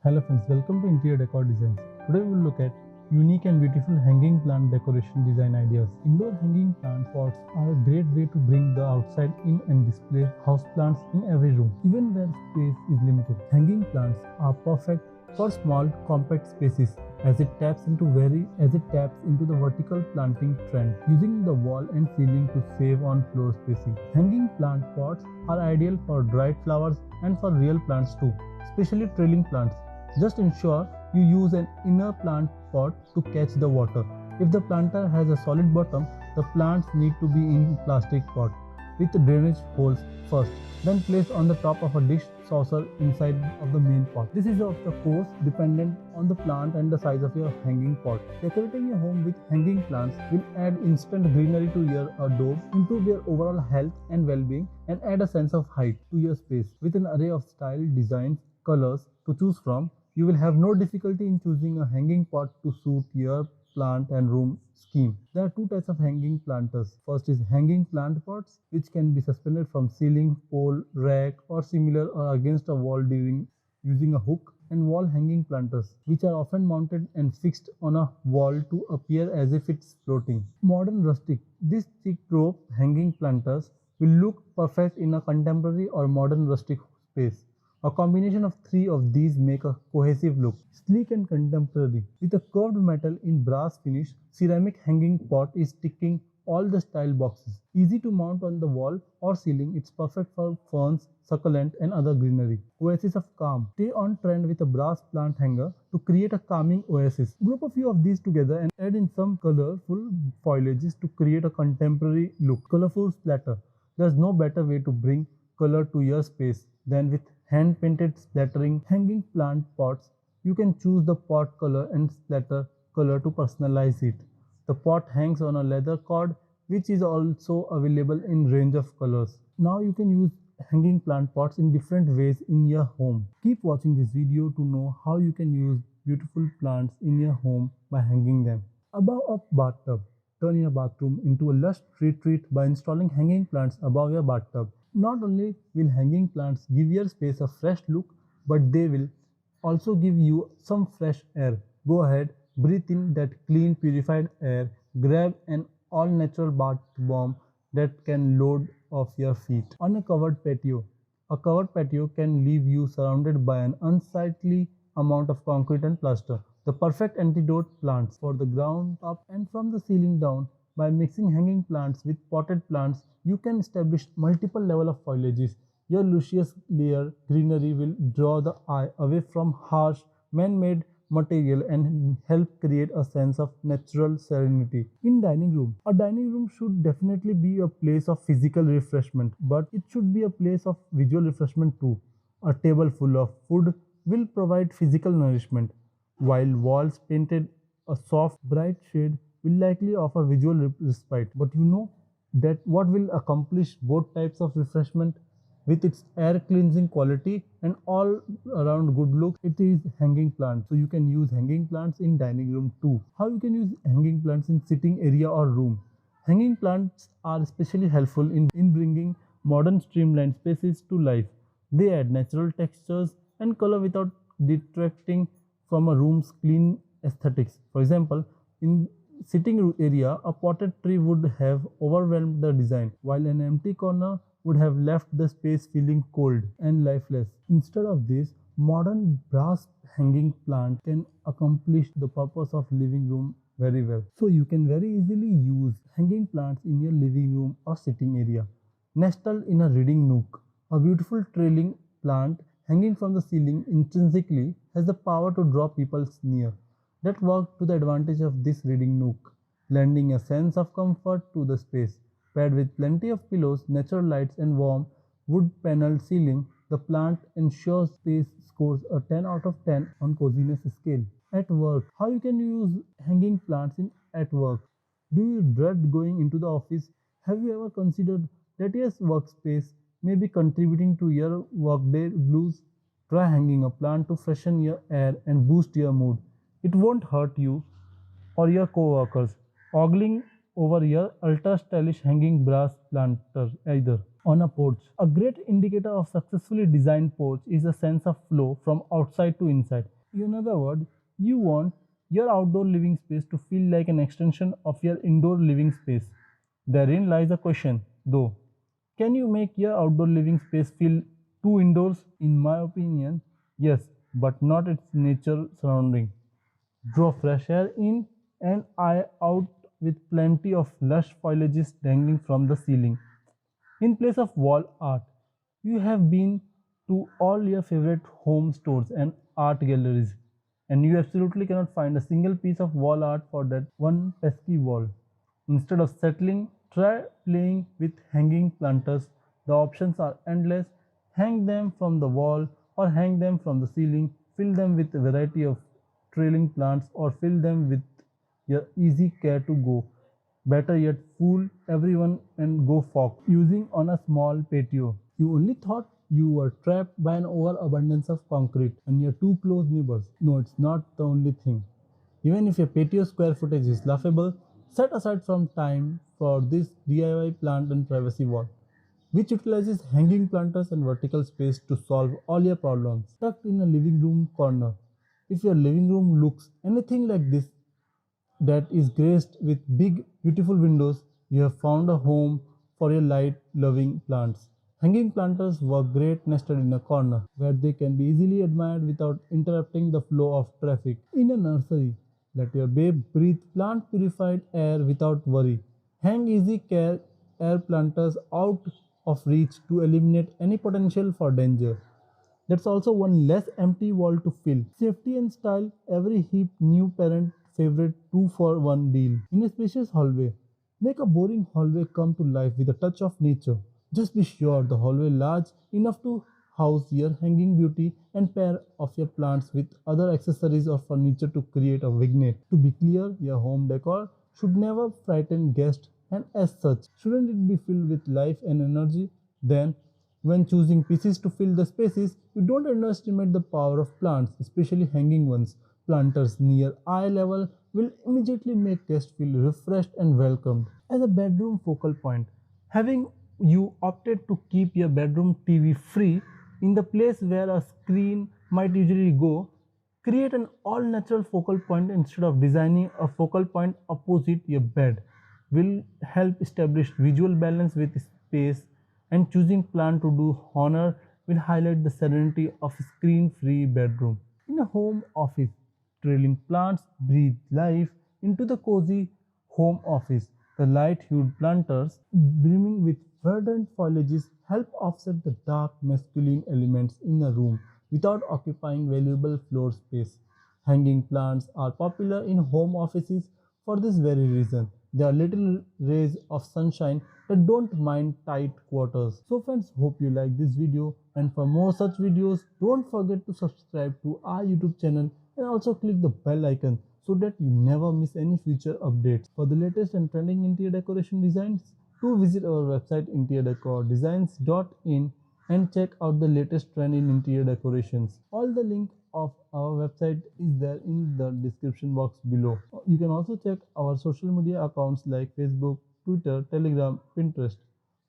Hello friends, welcome to Interior Decor Designs. Today we will look at unique and beautiful hanging plant decoration design ideas. Indoor hanging plant pots are a great way to bring the outside in and display houseplants in every room, even where space is limited. Hanging plants are perfect for small, compact spaces as it taps into the vertical planting trend, using the wall and ceiling to save on floor spacing. Hanging plant pots are ideal for dried flowers and for real plants too, especially trailing plants. Just ensure you use an inner plant pot to catch the water. If the planter has a solid bottom, the plants need to be in plastic pot with drainage holes first, then placed on the top of a dish saucer inside of the main pot. This is of course dependent on the plant and the size of your hanging pot. Decorating your home with hanging plants will add instant greenery to your adobe, improve your overall health and well-being, and add a sense of height to your space. With an array of style, designs, colors to choose from, you will have no difficulty in choosing a hanging pot to suit your plant and room scheme. There are two types of hanging planters. First is hanging plant pots, which can be suspended from ceiling, pole, rack or similar or against a wall during using a hook, and wall hanging planters, which are often mounted and fixed on a wall to appear as if it's floating. Modern rustic. These thick rope hanging planters will look perfect in a contemporary or modern rustic space. A combination of three of these make a cohesive look. Sleek and contemporary. With a curved metal in brass finish, ceramic hanging pot is ticking all the style boxes. Easy to mount on the wall or ceiling, it's perfect for ferns, succulent and other greenery. Oasis of calm. Stay on trend with a brass plant hanger to create a calming oasis. Group a few of these together and add in some colorful foliages to create a contemporary look. Colorful splatter. There's no better way to bring color to your space than with hand-painted splattering hanging plant pots. You can choose the pot color and splatter color to personalize it. The pot hangs on a leather cord, which is also available in range of colors. Now you can use hanging plant pots in different ways in your home. Keep watching this video to know how you can use beautiful plants in your home by hanging them. Above a bathtub. Turn your bathroom into a lush retreat by installing hanging plants above your bathtub. Not only will hanging plants give your space a fresh look, but they will also give you some fresh air. Go ahead, breathe in that clean, purified air. Grab an all-natural bath bomb that can load off your feet. On a covered patio. A covered patio can leave you surrounded by an unsightly amount of concrete and plaster. The perfect antidote plants for the ground up and from the ceiling down. By mixing hanging plants with potted plants, you can establish multiple levels of foliages. Your luscious layer greenery will draw the eye away from harsh man-made material and help create a sense of natural serenity. In dining room. A dining room should definitely be a place of physical refreshment, but it should be a place of visual refreshment too. A table full of food will provide physical nourishment, while walls painted a soft, bright shade will likely offer visual respite. But you know that what will accomplish both types of refreshment with its air cleansing quality and all around good look, it is hanging plants. So you can use hanging plants in dining room too. How you can use hanging plants in sitting area or room? Hanging plants are especially helpful in bringing modern streamlined spaces to life. They add natural textures and color without detracting from a room's clean aesthetics. For example, in sitting area, a potted tree would have overwhelmed the design, while an empty corner would have left the space feeling cold and lifeless. Instead of this, modern brass hanging plant can accomplish the purpose of living room very well. So you can very easily use hanging plants in your living room or sitting area. Nestled in a reading nook, a beautiful trailing plant hanging from the ceiling intrinsically has the power to draw people near. That work to the advantage of this reading nook, lending a sense of comfort to the space. Paired with plenty of pillows, natural lights and warm wood-paneled ceiling, the plant ensures space scores a 10 out of 10 on coziness scale. At work. How you can use hanging plants at work? Do you dread going into the office? Have you ever considered that your workspace may be contributing to your workday blues? Try hanging a plant to freshen your air and boost your mood. It won't hurt you or your co-workers ogling over your ultra-stylish hanging brass planter either. On a porch. A great indicator of successfully designed porch is a sense of flow from outside to inside. In other words, you want your outdoor living space to feel like an extension of your indoor living space. Therein lies the question, though. Can you make your outdoor living space feel too indoors? In my opinion, yes, but not its nature surrounding. Draw fresh air in and eye out with plenty of lush foliages dangling from the ceiling. In place of wall art, you have been to all your favorite home stores and art galleries, and you absolutely cannot find a single piece of wall art for that one pesky wall. Instead of settling, try playing with hanging planters. The options are endless. Hang them from the wall or hang them from the ceiling. Fill them with a variety of trailing plants or fill them with your easy care to go. Better yet, fool everyone and go fork using on a small patio. You only thought you were trapped by an overabundance of concrete and your two close neighbors. No, it's not the only thing. Even if your patio square footage is laughable, set aside some time for this DIY plant and privacy wall, which utilizes hanging planters and vertical space to solve all your problems. Tucked in a living room corner. If your living room looks anything like this, that is graced with big, beautiful windows, you have found a home for your light loving plants. Hanging planters work great nested in a corner where they can be easily admired without interrupting the flow of traffic. In a nursery, let your babe breathe plant purified air without worry. Hang easy care air planters out of reach to eliminate any potential for danger. That's also one less empty wall to fill. Safety and style, every hip new parent favorite 2 for 1 deal. In a spacious hallway, make a boring hallway come to life with a touch of nature. Just be sure the hallway large enough to house your hanging beauty and pair of your plants with other accessories or furniture to create a vignette. To be clear, your home decor should never frighten guests and as such, shouldn't it be filled with life and energy? Then when choosing pieces to fill the spaces, you don't underestimate the power of plants, especially hanging ones. Planters near eye level will immediately make guests feel refreshed and welcomed. As a bedroom focal point, having you opted to keep your bedroom TV free in the place where a screen might usually go, create an all natural focal point instead of designing a focal point opposite your bed will help establish visual balance with space, and choosing plant to do honor will highlight the serenity of a screen-free bedroom. In a home office, trailing plants breathe life into the cozy home office. The light-hued planters, brimming with verdant foliages, help offset the dark masculine elements in a room without occupying valuable floor space. Hanging plants are popular in home offices for this very reason. They are little rays of sunshine that don't mind tight quarters. So friends, hope you like this video, and for more such videos, don't forget to subscribe to our YouTube channel and also click the bell icon so that you never miss any future updates. For the latest and trending interior decoration designs, do visit our website interiordecordesigns.in and check out the latest trend in interior decorations. All the link of our website is there in the description box below. You can also check our social media accounts like Facebook, Twitter, Telegram, Pinterest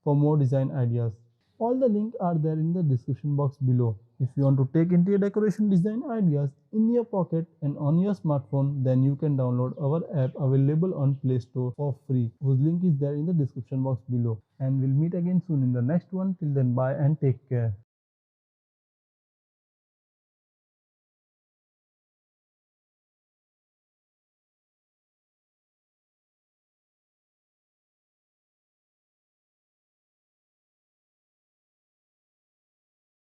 for more design ideas. All the links are there in the description box below. If you want to take interior decoration design ideas in your pocket and on your smartphone, then you can download our app available on Play Store for free, whose link is there in the description box below. And we'll meet again soon in the next one. Till then, bye and take care.